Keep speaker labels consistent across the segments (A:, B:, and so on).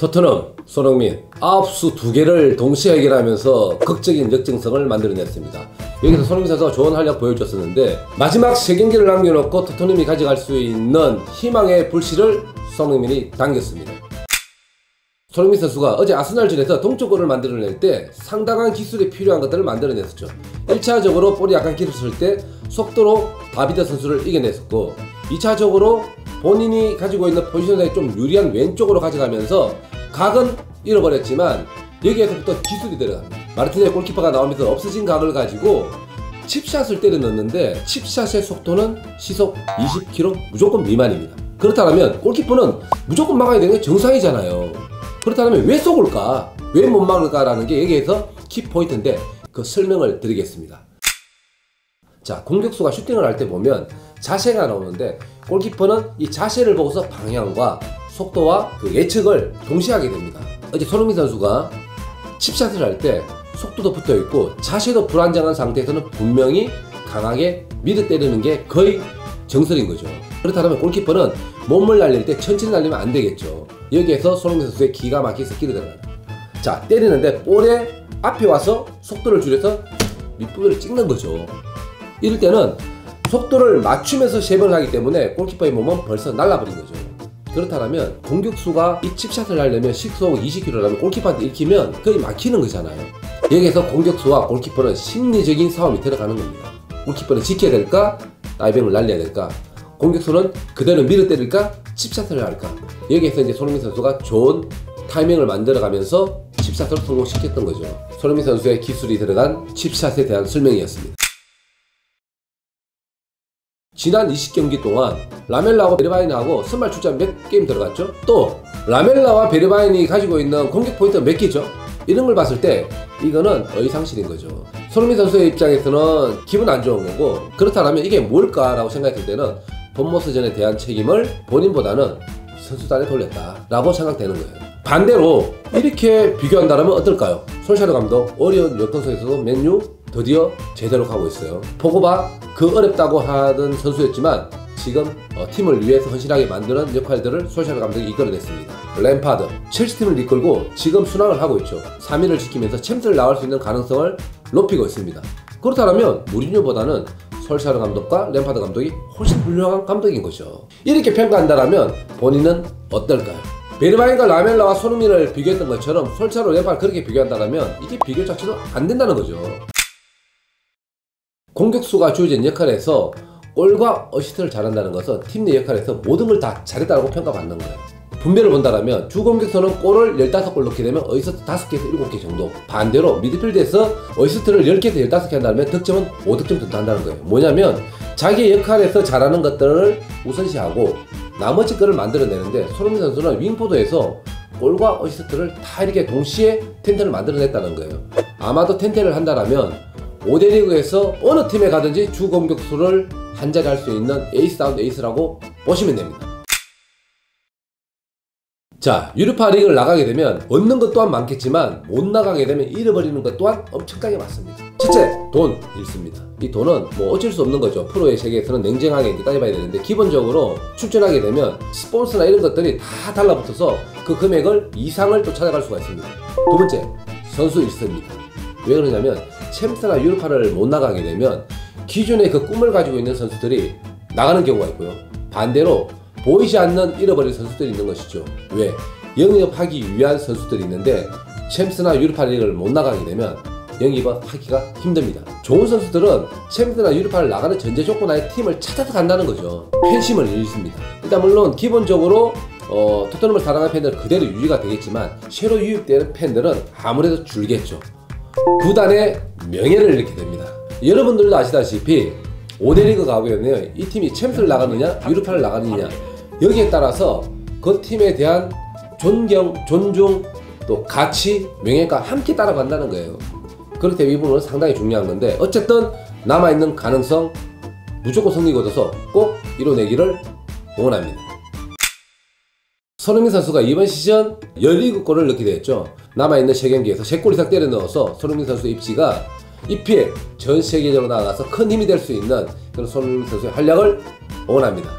A: 토트넘, 손흥민, 아홉수 2개를 동시에 해결하면서 극적인 역전성을 만들어냈습니다. 여기서 손흥민 선수가 좋은 활약 보여줬었는데 마지막 3경기를 남겨놓고 토트넘이 가져갈 수 있는 희망의 불씨를 손흥민이 당겼습니다. 손흥민 선수가 어제 아스날전에서 동점골을 만들어낼 때 상당한 기술이 필요한 것들을 만들어냈었죠. 1차적으로 볼이 약간 길었을 때 속도로 다비드 선수를 이겨냈었고, 2차적으로 본인이 가지고 있는 포지션에 좀 유리한 왼쪽으로 가져가면서 각은 잃어버렸지만 여기에서부터 기술이 들어갑니다. 마르티네 골키퍼가 나오면서 없어진 각을 가지고 칩샷을 때려 넣는데 칩샷의 속도는 시속 20km 무조건 미만입니다. 그렇다면 골키퍼는 무조건 막아야 되는 게 정상이잖아요. 그렇다면 왜 쏘을까? 왜 못 막을까라는 게 여기에서 키포인트인데 그 설명을 드리겠습니다. 자, 공격수가 슈팅을 할 때 보면 자세가 나오는데 골키퍼는 이 자세를 보고서 방향과 속도와 그 예측을 동시에 하게 됩니다. 어제 손흥민 선수가 칩샷을 할 때 속도도 붙어 있고 자세도 불안정한 상태에서는 분명히 강하게 미드 때리는 게 거의 정설인 거죠. 그렇다면 골키퍼는 몸을 날릴 때 천천히 날리면 안 되겠죠. 여기에서 손흥민 선수의 기가 막힌 스킬이 들어가요. 자, 때리는데 볼에 앞에 와서 속도를 줄여서 밑부분을 찍는 거죠. 이럴 때는 속도를 맞추면서 쉐입을 하기 때문에 골키퍼의 몸은 벌써 날라버린 거죠. 그렇다면 공격수가 이 칩샷을 하려면 시속 20km라면 골키퍼한테 읽히면 거의 막히는 거잖아요. 여기에서 공격수와 골키퍼는 심리적인 싸움이 들어가는 겁니다. 골키퍼는 지켜야 될까? 다이빙을 날려야 될까? 공격수는 그대로 밀어 때릴까? 칩샷을 할까? 여기에서 이제 손흥민 선수가 좋은 타이밍을 만들어가면서 칩샷을 성공시켰던 거죠. 손흥민 선수의 기술이 들어간 칩샷에 대한 설명이었습니다. 지난 20경기 동안 라멜라하고 베르바인하고 선발 출전 몇 게임 들어갔죠? 또 라멜라와 베르바인이 가지고 있는 공격 포인트가 몇 개죠? 이런 걸 봤을 때 이거는 의상실인 거죠. 손흥민 선수의 입장에서는 기분 안 좋은 거고, 그렇다면 이게 뭘까라고 생각했을 때는 본모스전에 대한 책임을 본인보다는 선수단에 돌렸다 라고 생각되는 거예요. 반대로 이렇게 비교한다면 어떨까요? 솔샤르 감독 어려운 여건 속에서도 맨유 드디어 제대로 가고 있어요. 포그바 그 어렵다고 하던 선수였지만 지금 팀을 위해서 헌신하게 만드는 역할들을 솔샤르 감독이 이끌어냈습니다. 램파드 첼시팀을 이끌고 지금 순항을 하고 있죠. 3위를 지키면서 챔스를 나올 수 있는 가능성을 높이고 있습니다. 그렇다면 무리뉴보다는 솔샤르 감독과 램파드 감독이 훨씬 훌륭한 감독인 거죠. 이렇게 평가한다면 본인은 어떨까요? 베르바인과 라멜라와 손흥민을 비교했던 것처럼 솔샤르 램파드 그렇게 비교한다면 이게 비교 자체도 안 된다는 거죠. 공격수가 주어진 역할에서 골과 어시스트를 잘한다는 것은 팀 내 역할에서 모든 걸 다 잘했다고 평가받는 거예요. 분배를 본다면 주공격수는 골을 15골 넣게 되면 어시스트 5개에서 7개 정도, 반대로 미드필드에서 어시스트를 10개에서 15개 한다면 득점은 5득점 정도 한다는 거예요. 뭐냐면 자기 역할에서 잘하는 것들을 우선시하고 나머지 거를 만들어내는데, 손흥민 선수는 윙포드에서 골과 어시스트를 다 이렇게 동시에 텐텐을 만들어냈다는 거예요. 아마도 텐텐을 한다면 5대 리그에서 어느 팀에 가든지 주 공격수를 한 자리 할 수 있는 에이스다운 에이스라고 보시면 됩니다. 자, 유로파 리그를 나가게 되면 얻는 것 또한 많겠지만 못 나가게 되면 잃어버리는 것 또한 엄청나게 많습니다. 첫째, 돈 잃습니다. 이 돈은 뭐 어쩔 수 없는 거죠. 프로의 세계에서는 냉정하게 이제 따져봐야 되는데, 기본적으로 출전하게 되면 스폰서나 이런 것들이 다 달라붙어서 그 금액을 이상을 또 찾아갈 수가 있습니다. 두 번째, 선수 잃습니다. 왜 그러냐면 챔스나 유로파를 못 나가게 되면 기존의 그 꿈을 가지고 있는 선수들이 나가는 경우가 있고요. 반대로 보이지 않는 잃어버린 선수들이 있는 것이죠. 왜? 영입하기 위한 선수들이 있는데 챔스나 유로파 리그를 못 나가게 되면 영입을 하기가 힘듭니다. 좋은 선수들은 챔스나 유로파를 나가는 전제 조건 하에 팀을 찾아서 간다는 거죠. 팬심을 잃습니다. 일단 물론 기본적으로 토트넘을 사랑하는 팬들은 그대로 유지가 되겠지만 새로 유입되는 팬들은 아무래도 줄겠죠. 구단의 명예를 잃게 됩니다. 여러분들도 아시다시피 5대 리그 가보면 이 팀이 챔스를 나가느냐 유로파를 나가느냐, 여기에 따라서 그 팀에 대한 존경, 존중, 또 가치, 명예가 함께 따라간다는 거예요. 그렇기 때문에 이 부분은 상당히 중요한 건데, 어쨌든 남아있는 가능성 무조건 승리 거둬서 꼭 이뤄내기를 응원합니다. 손흥민 선수가 이번 시즌 17골을 넣게 됐죠. 남아있는 3경기에서 3골 이상 때려 넣어서 손흥민 선수의 입지가 EPL 전 세계적으로 나아가서 큰 힘이 될 수 있는 그런 손흥민 선수의 활약을 응원합니다.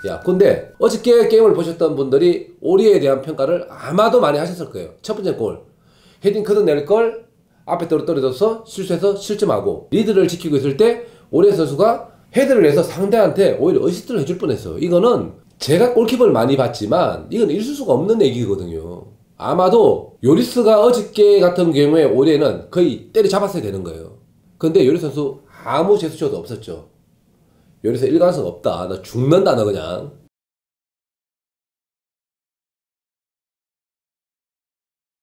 A: 야, 근데 어저께 게임을 보셨던 분들이 오리에 대한 평가를 아마도 많이 하셨을 거예요. 첫 번째 골, 헤딩 걷어낼 걸 앞에 떨어져서 실수해서 실점하고, 리드를 지키고 있을 때 오리에 선수가 헤드를 해서 상대한테 오히려 어시스트를 해줄 뻔했어요. 이거는 제가 골키퍼를 많이 봤지만 이건 있을 수가 없는 얘기거든요. 아마도 요리스가 어저께 같은 경우에 오리에는 거의 때려잡았어야 되는 거예요. 근데 요리스 선수 아무 제스처도 없었죠. 요리스 일관성 없다. 나 죽는다 너 그냥.